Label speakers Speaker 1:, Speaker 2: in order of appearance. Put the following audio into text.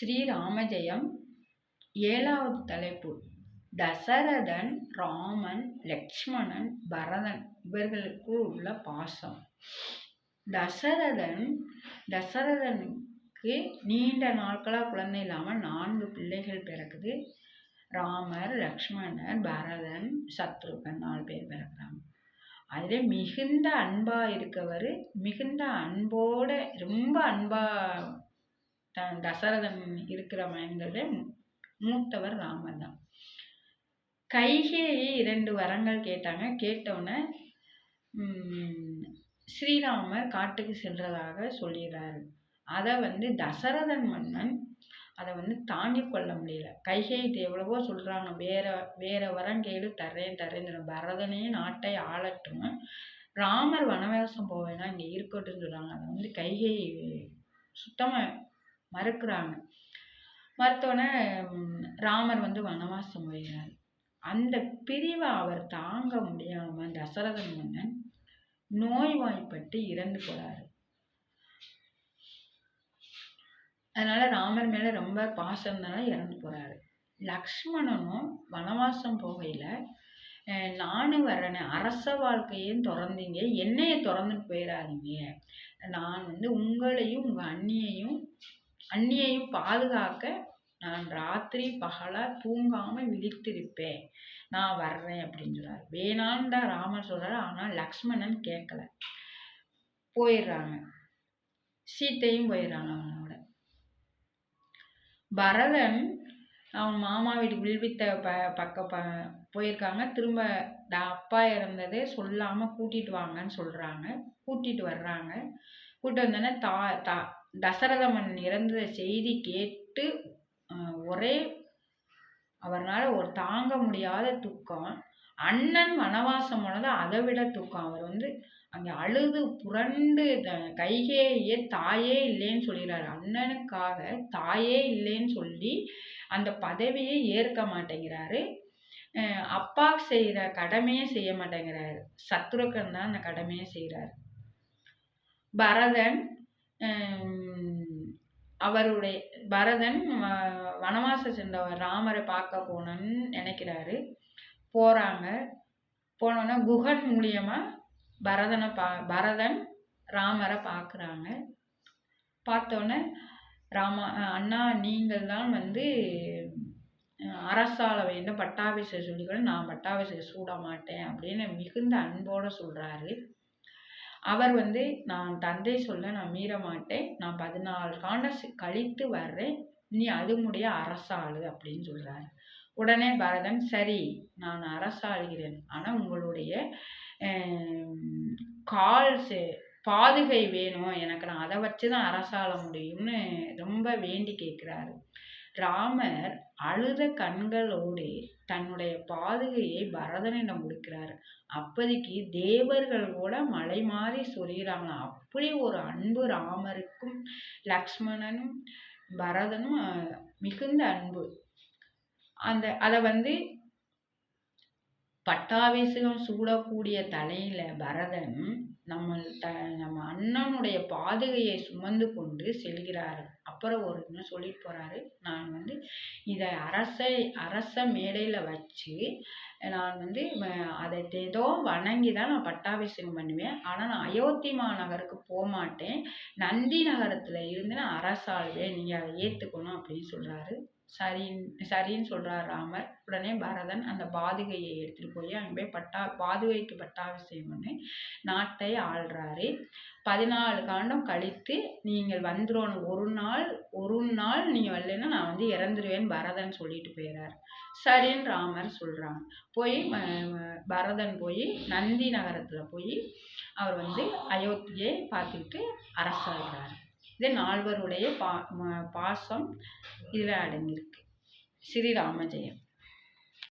Speaker 1: ஸ்ரீராமஜெயம் 7வது தலைப்பு. தசரதன், ராமன், லக்ஷ்மணன், பரதன் இவர்களுக்கு உள்ள பாசம். தசரதனுக்கு நீண்ட நாட்களாக குழந்தை இல்லாமல் 4 பிள்ளைகள் பிறக்குது. ராமர், லக்ஷ்மணர், பரதன், சத்ருகன் 4 பேர் பிறக்கிறாங்க. அதில் மிகுந்த அன்பா இருக்கவர், மிகுந்த அன்போட ரொம்ப அன்பா தசரதன் இருக்கிற மகன்கள மூத்தவர் ராமர் தான். கைகேயி 2 வரங்கள் கேட்டாங்க. கேட்டவுடனே ஸ்ரீராமர் காட்டுக்கு சென்றதாக சொல்லிடுறாரு. அதை தசரதன் மன்னன் அதை தாங்கி கொள்ள முடியல. கைகேயிட்டு எவ்வளவோ சொல்றாங்க, வேற வரம் கேடு தரேன்னு பரதனே நாட்டை ஆளட்டும், ராமர் வனவாசம் போவேன்னா இங்க இருக்கட்டும்னு சொல்றாங்க. அதை கைகேயி சுத்தமா மறுக்கிறாங்க. மறுத்தோடனே ராமர் வனவாசம் போயிறாரு. அந்த பிரிவை அவர் தாங்க முடியாம தசரதன் மன்னன் நோய்வாய்ப்பட்டு இறந்து போறாரு. அதனால ராமர் மேல ரொம்ப பாசம்னால இறந்து போறாரு. லக்ஷ்மணனும் வனவாசம் போகையில, நானும் வர்றேனே, அரச வாழ்க்கையும் திறந்தீங்க, என்னைய திறந்துட்டு போயிடாதீங்க, நான் உங்களையும் உங்க அண்ணியையும் பாதுகாக்க நான் ராத்திரி பகலா தூங்காம விழித்திருப்பேன், நான் வர்றேன் அப்படின்னு சொல்றாரு. வேணான்னு தான் ராமர் சொல்றாரு. ஆனா லக்ஷ்மணன் கேட்கல. போயிடுறாங்க. சீத்தையும் போயிடுறாங்க அவனோட. பரதன் அவன் மாமா வீட்டுக்கு வில்வித்த போயிருக்காங்க. திரும்ப அப்பா இறந்ததே சொல்லாம கூட்டிட்டு வாங்கன்னு சொல்றாங்க. கூட்டிட்டு வர்றாங்க. கூட்டிட்டு வந்தோடனே தசரத மன்னன் இறந்த செய்தி கேட்டு ஒரே அவர்னால ஒரு தாங்க முடியாத துக்கம். அண்ணன் வனவாசம் போனது அதை விட துக்கம். அவர் அங்க அழுது புரண்டு கைகேயே தாயே இல்லைன்னு சொல்லிடுறாரு. அண்ணனுக்காக தாயே இல்லைன்னு சொல்லி அந்த பதவியை ஏற்க மாட்டேங்கிறாரு. அப்பா செய்யற கடமையே செய்ய மாட்டேங்கிறாரு. சத்ருகன் தான் அந்த கடமையை செய்யறாரு. பரதன் வனவாசம் சென்றவர் ராமரை பார்க்க போனன்னு நினைக்கிறாரு. போறாங்க. போனோன்னா குகன் மூலியமா பரதன் ராமரை பார்க்குறாங்க. பார்த்தோன்னே அண்ணா நீங்கள் தான் அரசால வேண்டும், பட்டாபிஷேகம் சொல்லிக்கணும், நான் பட்டாபிஷேகம் சூட மாட்டேன் அப்படின்னு மிகுந்த அன்போட சொல்றாரு. அவர் நான் தந்தை சொல்ல நான் மீற மாட்டேன், நான் 14 காண்டம் கழித்து வர்றேன், நீ அது முடிய அரசாளு அப்படின்னு சொல்றாரு. உடனே பரதன், சரி நான் அரசாளுகிறேன், ஆனா உங்களுடைய பாதுகை வேணும் எனக்கு, நான் அதை வச்சுதான் அரசாள முடியும்னு ரொம்ப வேண்டி கேட்கிறாரு. ராமர் அழுத கண்களோடு தன்னுடைய பாதுகையை பரதனிடம் கொடுக்கிறாரு. அப்போதைக்கு தேவர்கள் கூட மலை மாறி சொல்லிடுறாங்களாம். அப்படி ஒரு அன்பு ராமருக்கும் லக்ஷ்மணனும் பரதனும் மிகுந்த அன்பு. அதை பட்டாபிஷேகம் சூடக்கூடிய தலையில பரதன் நம்ம அண்ணனுடைய பாதுகையை சுமந்து கொண்டு செல்கிறாரு. அப்புறம் ஒரு சொல்லிட்டு போறாரு, நான் இதை அரச மேடையில வச்சு நான் அதை ஏதோ வணங்கிதான் நான் பட்டாபிஷேகம் பண்ணுவேன், ஆனா நான் அயோத்தி மாநகருக்கு போக மாட்டேன், நந்தி நகரத்துல இருந்து நான் அரசாளுவேன், நீங்க அதை ஏத்துக்கணும் அப்படின்னு சொல்றாரு. சரின்னு சொல்றார் ராமர். உடனே பரதன் அந்த பாதுகையை எடுத்துட்டு போய் அங்கே போய் பாதுகைக்கு பட்டாபிஷேகம் பண்ணி நாட்டை ஆள்றாரு. 14 காண்டம் கழித்து நீங்கள் வந்துடணும், ஒரு நாள் நீங்க வரலைன்னா நான் இறந்துருவேன்னு பரதன் சொல்லிட்டு போயிறாரு. சரின்னு ராமர் சொல்றாங்க. போய் பரதன் போய் நந்தி நகரத்துல போய் அவர் அயோத்தியை பார்த்துக்கிட்டு அரசாடுறாரு. இது 4 பாசம் இதில் அடங்கியிருக்கு. ஸ்ரீராமஜெயம்.